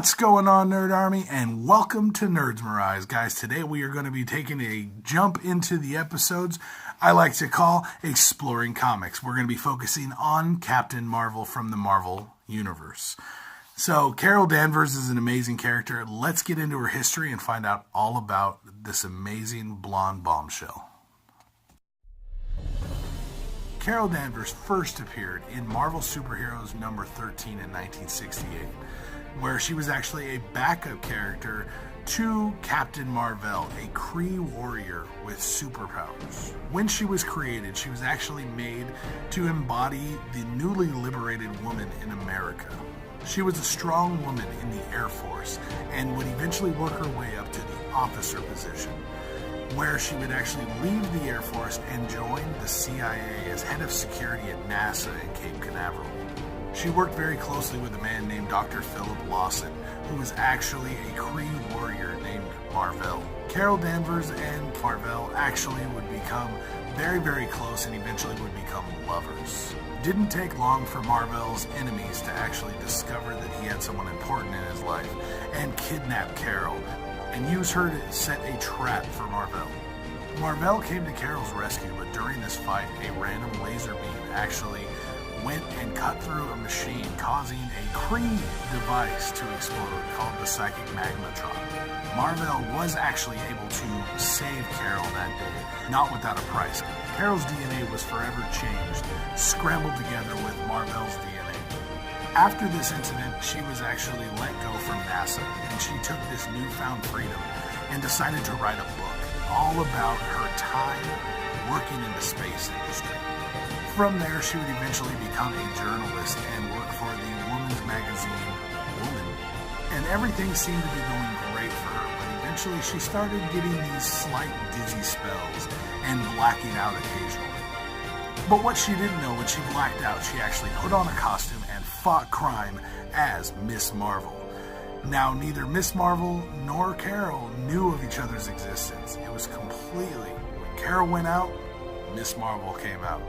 What's going on, Nerd Army, and welcome to Nerds Mirage. Guys, today we are going to be taking a jump into the episodes I like to call Exploring Comics. We're going to be focusing on Captain Marvel from the Marvel Universe. So, Carol Danvers is an amazing character. Let's get into her history and find out all about this amazing blonde bombshell. Carol Danvers first appeared in Marvel Superheroes number 13 in 1968. Where she was actually a backup character to Captain Marvel, a Kree warrior with superpowers. When she was created, she was actually made to embody the newly liberated woman in America. She was a strong woman in the Air Force and would eventually work her way up to the officer position, where she would actually leave the Air Force and join the CIA as head of security at NASA in Cape Canaveral. She worked very closely with a man named Dr. Philip Lawson, who was actually a Kree warrior named Marvel. Carol Danvers and Marvel actually would become very, very close and eventually would become lovers. Didn't take long for Marvel's enemies to actually discover that he had someone important in his life and kidnap Carol and use her to set a trap for Marvel. Marvel came to Carol's rescue, but during this fight, a random laser beam actually went and cut through a machine, causing a Kree device to explode called the Psychic Magmatron. Marvel was actually able to save Carol that day, not without a price. Carol's DNA was forever changed, scrambled together with Marvel's DNA. After this incident, she was actually let go from NASA, and she took this newfound freedom and decided to write a book all about her time working in the space industry. From there, she would eventually become a journalist and work for the woman's magazine, Woman. And everything seemed to be going great for her, but eventually she started getting these slight dizzy spells and blacking out occasionally. But what she didn't know, when she blacked out, she actually put on a costume and fought crime as Miss Marvel. Now, neither Miss Marvel nor Carol knew of each other's existence. It was completely, when Carol went out, Miss Marvel came out.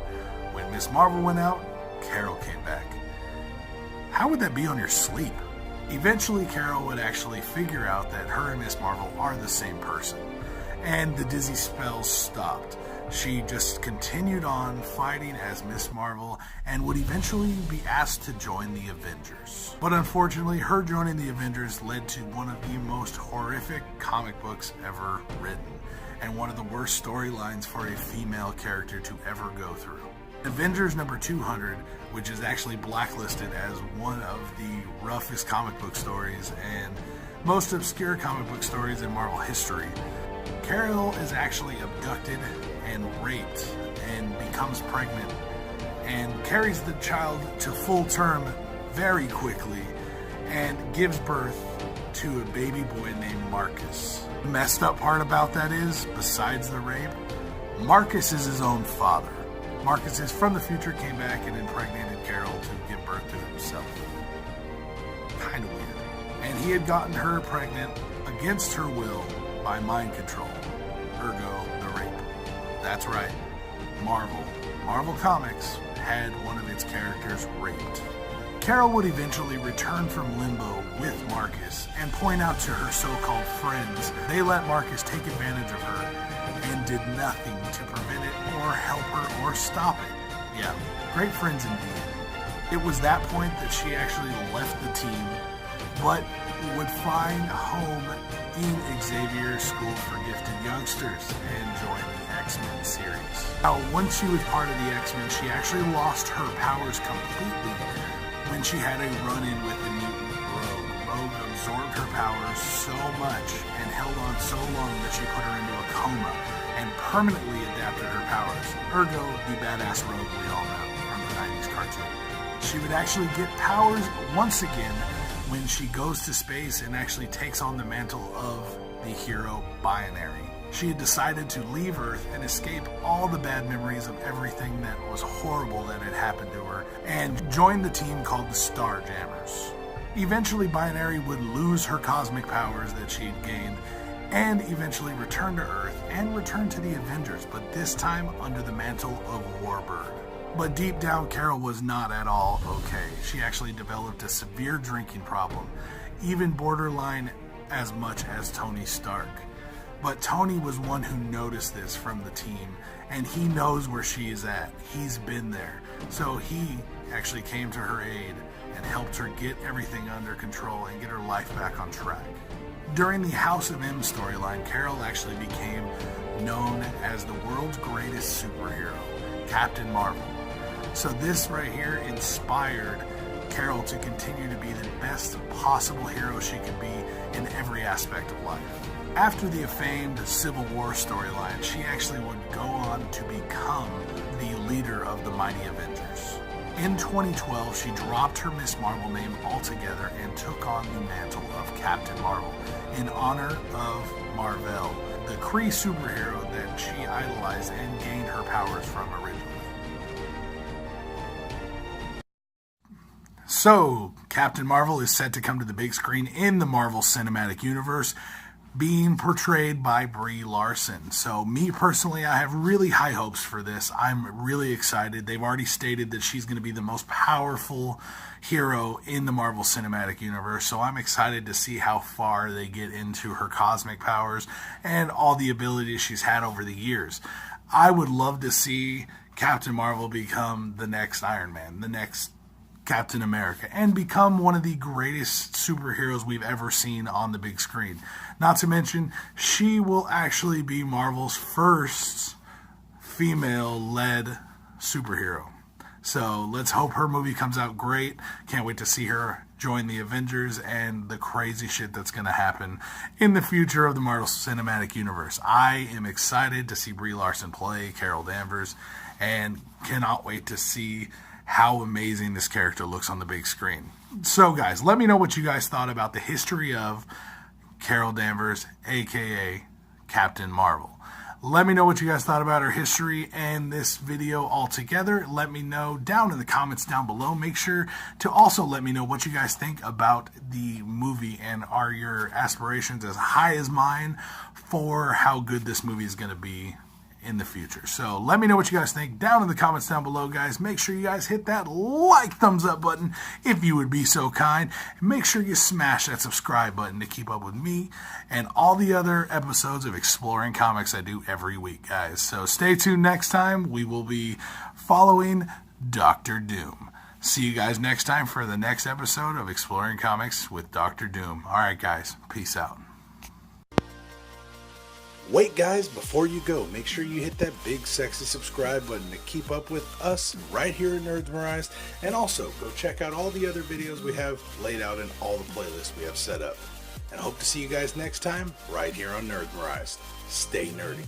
When Miss Marvel went out, Carol came back. How would that be on your sleep? Eventually, Carol would actually figure out that her and Miss Marvel are the same person, and the dizzy spells stopped. She just continued on fighting as Miss Marvel and would eventually be asked to join the Avengers. But unfortunately, her joining the Avengers led to one of the most horrific comic books ever written, and one of the worst storylines for a female character to ever go through. Avengers number 200, which is actually blacklisted as one of the roughest comic book stories and most obscure comic book stories in Marvel history. Carol is actually abducted and raped and becomes pregnant and carries the child to full term very quickly and gives birth to a baby boy named Marcus. The messed up part about that is, besides the rape, Marcus is his own father. Marcus is from the future, came back and impregnated Carol to give birth to himself. Kind of weird. And he had gotten her pregnant against her will by mind control. Ergo, the rape. That's right. Marvel Comics had one of its characters raped. Carol would eventually return from limbo with Marcus and point out to her so-called friends they let Marcus take advantage of her and did nothing to prevent it or help her or stop it. Yeah, great friends indeed. It was that point that she actually left the team, but would find home in Xavier's School for Gifted Youngsters and join the X-Men series. Now, once she was part of the X-Men, she actually lost her powers completely when she had a run-in with the mutant Rogue. Rogue absorbed her powers so much and held on so long that she put her into a coma and permanently adapted her powers. Ergo, the badass Rogue we all know from the 90s cartoon. She would actually get powers once again when she goes to space and actually takes on the mantle of the hero Binary. She had decided to leave Earth and escape all the bad memories of everything that was horrible that had happened to her and join the team called the Starjammers. Eventually, Binary would lose her cosmic powers that she had gained and eventually return to Earth and return to the Avengers, but this time under the mantle of Warbird. But deep down, Carol was not at all okay. She actually developed a severe drinking problem, even borderline as much as Tony Stark. But Tony was one who noticed this from the team, and he knows where she is at. He's been there. So he actually came to her aid and helped her get everything under control and get her life back on track. During the House of M storyline, Carol actually became known as the world's greatest superhero, Captain Marvel. So this right here inspired Carol to continue to be the best possible hero she could be in every aspect of life. After the famed Civil War storyline, she actually would go on to become the leader of the Mighty Avengers. In 2012, she dropped her Miss Marvel name altogether and took on the mantle of Captain Marvel in honor of Marvel, the Kree superhero that she idolized and gained her powers from originally. So, Captain Marvel is set to come to the big screen in the Marvel Cinematic Universe, being portrayed by Brie Larson. So me personally, I have really high hopes for this. I'm really excited. They've already stated that she's going to be the most powerful hero in the Marvel Cinematic Universe. So I'm excited to see how far they get into her cosmic powers and all the abilities she's had over the years. I would love to see Captain Marvel become the next Iron Man, the next Captain America, and become one of the greatest superheroes we've ever seen on the big screen. Not to mention, she will actually be Marvel's first female-led superhero. So let's hope her movie comes out great. Can't wait to see her join the Avengers and the crazy shit that's going to happen in the future of the Marvel Cinematic Universe. I am excited to see Brie Larson play Carol Danvers and cannot wait to see how amazing this character looks on the big screen. So guys, let me know what you guys thought about the history of Carol Danvers, aka Captain Marvel. Let me know what you guys thought about her history and this video altogether. Let me know down in the comments down below. Make sure to also let me know what you guys think about the movie, and are your aspirations as high as mine for how good this movie is going to be in the future. So let me know what you guys think down in the comments down below, guys. Make sure you guys hit that like thumbs up button if you would be so kind. And make sure you smash that subscribe button to keep up with me and all the other episodes of Exploring Comics I do every week, guys. So stay tuned next time. We will be following Dr. Doom. See you guys next time for the next episode of Exploring Comics with Dr. Doom. All right, guys. Peace out. Wait guys, before you go, make sure you hit that big sexy subscribe button to keep up with us right here in Nerds Memorized, and also go check out all the other videos we have laid out in all the playlists we have set up. And hope to see you guys next time right here on Nerds Memorized. Stay nerdy.